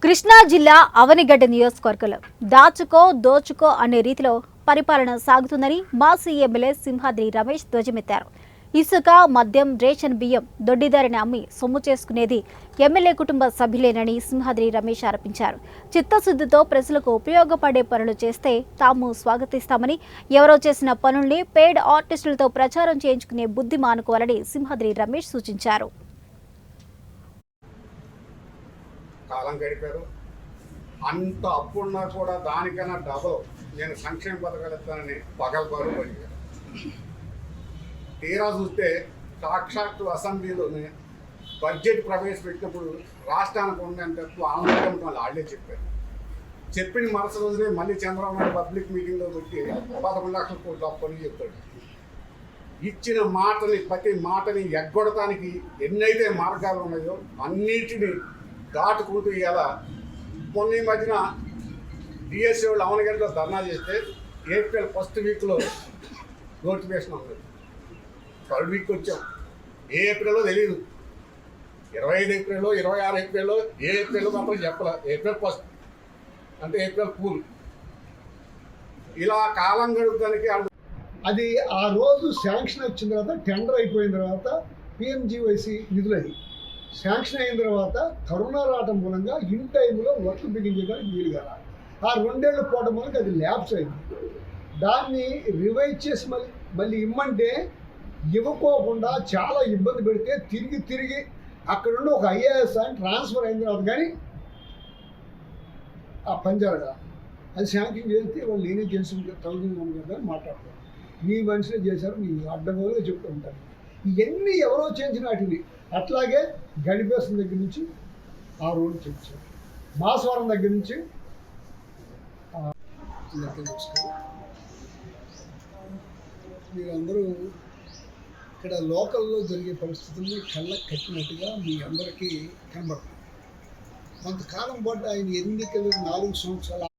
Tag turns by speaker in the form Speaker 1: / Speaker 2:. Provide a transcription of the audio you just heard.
Speaker 1: కృష్ణా జిల్లా అవనిగడ్డ నియోజకవర్గంలో దాచుకో దోచుకో అనే రీతిలో పరిపాలన సాగుతుందని మాజీ ఎమ్మెల్యే సింహాద్రి రమేష్ ధ్వజమెత్తారు. ఇసుక, మద్యం, రేషన్ బియ్యం దొడ్డిదారిని అమ్మి సొమ్ము చేసుకునేది ఎమ్మెల్యే కుటుంబ సభ్యులేనని సింహాద్రి రమేష్ ఆరోపించారు. చిత్తశుద్ధితో ప్రజలకు ఉపయోగపడే పనులు చేస్తే తాము స్వాగతిస్తామని, ఎవరో చేసిన పనుల్ని పెయిడ్ ఆర్టిస్టులతో ప్రచారం చేయించుకునే బుద్ధి మానుకోవాలని సింహాద్రి రమేష్ సూచించారు.
Speaker 2: కాలం గడిపారు. అంత అప్పున్నా కూడా దానికన్నా డబల్ నేను సంక్షేమ పథకాలు ఇస్తానని పగలబారు పడిగారు. తీరా చూస్తే సాక్షాత్తు అసెంబ్లీలోనే బడ్జెట్ ప్రవేశపెట్టినప్పుడు రాష్ట్రానికి ఉన్నంత ఆందోళన వాళ్ళే చెప్పారు. చెప్పిన మరుసటి రోజునే మళ్ళీ చంద్రబాబు నాయుడు పబ్లిక్ మీటింగ్లో పెట్టి 11 లక్షల కోట్ల అప్పని చెప్తాడు. ఇచ్చిన మాటని ప్రతి మాటని ఎగ్గొడటానికి ఎన్నైతే మార్గాలు ఉన్నాయో అన్నిటినీ దాటుకుంటూ ఇలా మొన్న ఈ మధ్యన డిఎస్సీ వాళ్ళు అవనగంటలో ధర్నా చేస్తే ఏప్రిల్ ఫస్ట్ వీక్లో నోటిఫికేషన్ ఉంది. 3rd వీక్ వచ్చాం. ఏ ఏప్రిల్లో తెలియదు. 25 ఏప్రిల్లో 26 ఏప్రిల్లో ఏప్రిల్లో మాత్రం చెప్పలే. ఏప్రిల్ ఫస్ట్ అంటే ఏప్రిల్ పూల్. ఇలా కాలం గడుపుతానికి
Speaker 3: అది ఆ రోజు శాంక్షన్ వచ్చిన తర్వాత టెండర్ అయిపోయిన తర్వాత పిఎంజీవైసీ నిధులది శాంక్షన్ అయిన తర్వాత కరోనా రావటం మూలంగా ఇన్ టైంలో వర్క్ బిగించడానికి వీలు కదా. ఆ 2 ఏళ్ళు పోవడం మూలంగా అది ల్యాబ్స్ అయింది. దాన్ని రివైజ్ చేసి మళ్ళీ ఇమ్మంటే ఇవ్వకోకుండా చాలా ఇబ్బంది పెడితే తిరిగి అక్కడుండి ఒక ఐఏఎస్ అని ట్రాన్స్ఫర్ అయిన తర్వాత కానీ ఆ పని జరగాలి. అది శాంక్షన్ చేస్తే వాళ్ళు నేనే చేసి 1000 కదా మాట్లాడతారు. మీ మనుషులే చేశారు, మీ అడ్డగోలుగా చెప్తూ ఉంటారు. ఇవన్నీ ఎవరో చేసిన వాటిని అట్లాగే గడిపేసిన దగ్గర నుంచి ఆ రోడ్డు చేయించారు. మాసవరం దగ్గర నుంచి మీరందరూ ఇక్కడ లోకల్లో జరిగే పరిస్థితుల్ని కళ్ళకు కట్టినట్టుగా మీ అందరికీ కనబడుతుంది. కొంతకాలం పాటు ఆయన ఎన్నికలు 4 సంవత్సరాలు